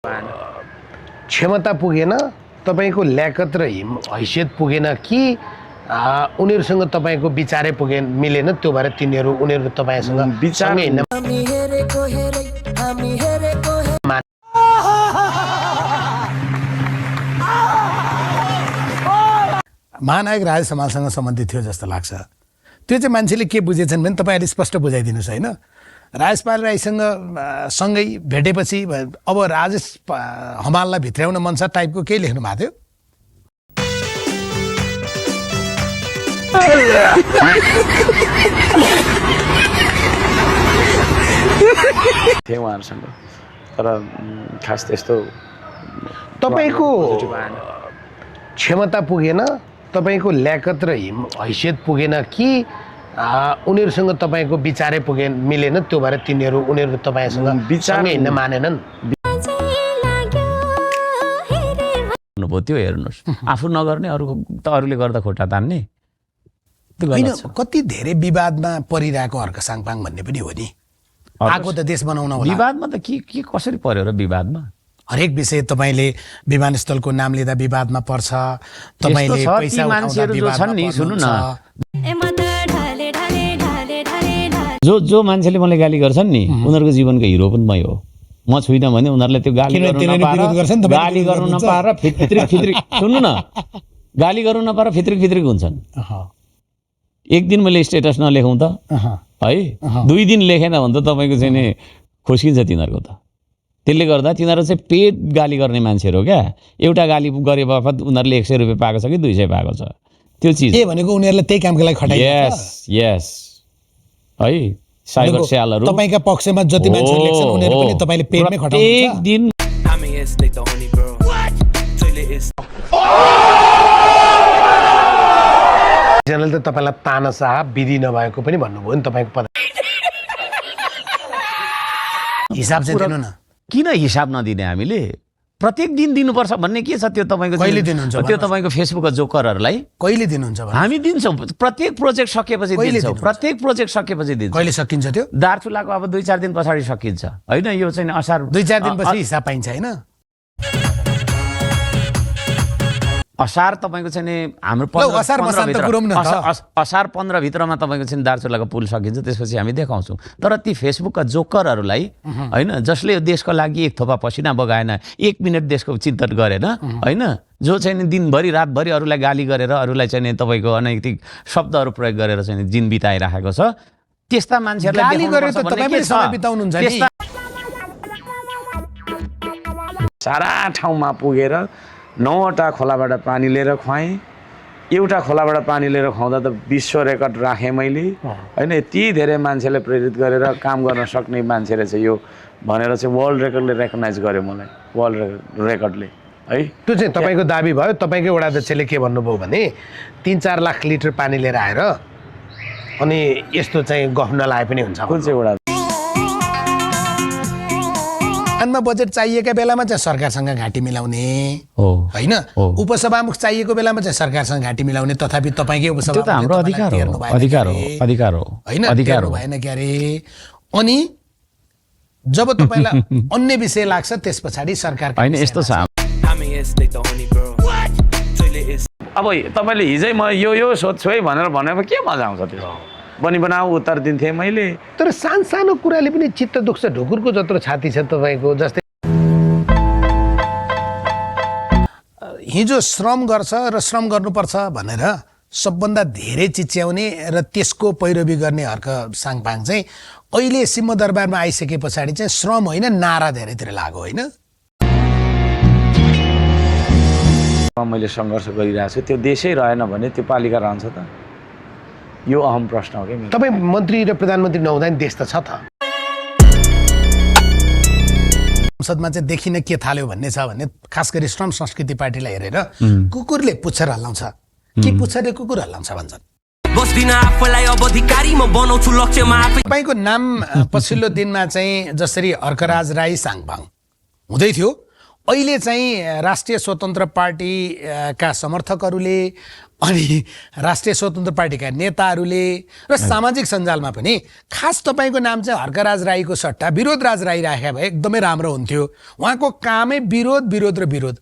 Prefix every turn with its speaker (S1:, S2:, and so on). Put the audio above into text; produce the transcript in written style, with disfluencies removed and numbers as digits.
S1: क्षमता पुगेन तपाईको ल्याकत र हैसियत पुगेन कि उनीहरुसँग तपाईको विचारै पुगेन मिलेन त्यो भएर उनीहरु तपाईसँग विचार हैन
S2: महानायक राज समालसँग सम्बन्धित थियो जस्तो लाग्छ। त्यो चाहिँ मान्छेले के बुझेछन् भने तपाईहरुले स्पष्ट बुझाइदिनुस् हैन। राजपाल राईसँग सँगै भेटेपछि अब राजेश हमाललाई भित्र्याउन मन छ टाइपको केही लेख्नु भएको
S3: थियो उहाँहरुसँग तर खास त्यस्तो
S1: तपाईको क्षमता पुगेन तपाईको ल्याकत र हैसियत पुगेन कि उनीहरुसँग तपाईको विचारै पुगेन मिलेन त्यो भएर उनीहरु तपाईसँग विचार हैन मानेनन्
S4: भन्नुभयो। त्यो हेर्नुस् आफू नगर्ने अरूले गर्दा खोटा तान्ने
S2: हैन। कति धेरै विवादमा परिरहेको अर्क साङपाङ भन्ने पनि हो नि। आगो त देश बनाउन होला।
S4: विवादमा त के कसरी पर्यो र विवादमा?
S2: हरेक विषय तपाईले विमानस्थलको नाम लिँदा विवादमा पर्छ। तपाईले पैसा
S4: मान्छेहरु जो छन् नि सुन्नु न, जो मान्छेले मलाई गाली गर्छन् नि उनीहरुको जीवनको हिरो पनि मै हो। म छुइनँ भने उनीहरुले त्यो गाली गर्नु नपाएर फित्रिक सुन्नु न, गाली गर्नु नपाएर फित्रिक हुन्छन्। एक दिन मैले स्टेटस नलेखौँ त है, 2 दिन लेखेन भने त तपाईको चाहिँ नि खुस्किन्छ तिनीहरुको त। त्यसले गर्दा तिनीहरु चाहिँ पेट गाली गर्ने मान्छेहरु हो क्या। एउटा गाली गरे बापत उनीहरुले 100 रुपैयाँ पाएको छ कि 200 पाएको छ। त्यो चीज
S2: के भनेको उनीहरुले त्यही कामको लागि खटाइन्छ।
S4: यस है, साइबर सेलहरु
S2: तपाईका पक्षमा जति मान्छेहरु लेख्छन् उनीहरु पनि तपाईले पेटमै खटाउनुहुन्छ।
S4: एक दिन
S1: जनले त तपाईलाई तानाशाह विधि नभएको पनि भन्नुभयो नि तपाईको पद
S2: हिसाब चाहिँ दिनु न।
S4: किन हिसाब नदिने? हामीले प्रत्येक दिन दिनुपर्छ भन्ने के छ? त्यो तपाईको
S2: कहिले दिनुहुन्छ?
S4: त्यो तपाईको फेसबुकको जोकरहरुलाई
S2: कहिले दिनुहुन्छ?
S4: हामी दिन्छौँ। प्रत्येक प्रोजेक्ट सकेपछि दिन्छौँ। प्रत्येक प्रोजेक्ट सकेपछि दिन्छौँ।
S2: कहिले सकिन्छ त्यो?
S4: दार्चुलाको अब 2-4 दिन पछाडी सकिन्छ हैन। यो चाहिँ असार
S2: 2-4 दिन पछि हिसाब पाइन्छ हैन।
S4: असार तपाईको चाहिँ नि हाम्रो
S2: असार
S4: 15 भित्रमा तपाईको चाहिँ दार्चुलाको पुल सकिन्छ। त्यसपछि हामी देखाउँछौँ। तर ती फेसबुकका जोकरहरूलाई हैन, जसले यो देशको लागि एक थोपा पसिना बगाएन, 1 मिनेट देशको चिन्तन गरेन हैन, जो चाहिँ नि दिनभरि रातभरि अरूलाई गाली गरेर अरूलाई चाहिँ नि तपाईको अनैतिक शब्दहरू प्रयोग गरेर चाहिँ दिन बिताइराखेको छ, त्यस्ता मान्छेहरूलाई
S2: गाली गरेर त तपाई पनि समय बिताउनुहुन्छ नि।
S3: सारा ठाउँमा पुगेर 9वटा खोलाबाट पानी लिएर खुवाएँ। एउटा खोलाबाट पानी लिएर खुवाउँदा त विश्व रेकर्ड राखेँ मैले हैन। यति धेरै मान्छेले प्रेरित गरेर काम गर्न सक्ने मान्छे रहेछ यो भनेर चाहिँ वर्ल्ड रेकर्डले रेकगनाइज गर्यो मलाई, वर्ल्ड रेकर्डले है।
S1: त्यो चाहिँ तपाईको दाबी भयो। तपाईकै वडा अध्यक्षले के भन्नुभयो भने 3-4 लाख लिटर पानी लिएर आएर अनि यस्तो चाहिँ गफ नलाए पनि हुन्छ।
S3: कुन चाहिँ वडा?
S2: मा बजेट चाहिएका बेलामा चाहिँ सरकारसँग घाँटी मिलाउने हैन, उपसभामुख चाहिएको बेलामा चाहिँ सरकारसँग घाँटी मिलाउने। तथापि तपाईकै उपसभामुख
S4: हाम्रो अधिकार हो
S2: हैन, अधिकार भएन के अरे। अनि जब तपाईलाई अन्य विषय लाग्छ त्यस पछाडी सरकार
S4: हैन। यस्तो छ
S3: अब तपाईले हिजै म यो सोध्छु है भनेर भनेको के मजा आउँछ? त्यो बनाऊ उत्तर दिन्थे मैले।
S1: तर सानो कुराले पनि चित्त दुख्छ। ढुकुरको जत्रो छाती छ तपाईको। जस्तै
S2: हिजो श्रम गर्छ र श्रम गर्नुपर्छ भनेर सबभन्दा धेरै चिच्याउने र त्यसको पैरवी गर्ने हर्क साङपाङ चाहिँ अहिले सिंहदरबारमा आइसके पछाडि चाहिँ श्रम होइन नारा धेरैतिर लाग्यो हैन।
S3: मैले सङ्घर्ष गरिरहेको छु, त्यो देशै रहेन भने त्यो पालिका रहन्छ त? यो अहम प्रश्न हो कि।
S1: तपाई मन्त्री र प्रधानमन्त्री नहुँदा नि देश त छ त।
S2: संसदमा चाहिँ देखिन के थाल्यो भन्ने छ भने खास गरी श्रम संस्कृति पार्टीलाई हेरेर कुकुरले पुच्छर हल्लाउँछ कि पुच्छरले कुकुर हल्लाउँछ भन्छन्। तपाईको नाम पछिल्लो दिनमा चाहिँ जसरी अर्कराज राई साङपाङ हुँदै थियो अहिले चाहिँ राष्ट्रिय स्वतन्त्र पार्टीका समर्थकहरूले अनि राष्ट्रिय स्वतन्त्र पार्टीका नेताहरूले र सामाजिक सञ्जालमा पनि खास तपाईँको नाम चाहिँ हर्कराज राईको सट्टा विरोधराज राई राखेका भए एकदमै राम्रो हुन्थ्यो। उहाँको कामै विरोध विरोध र विरोध।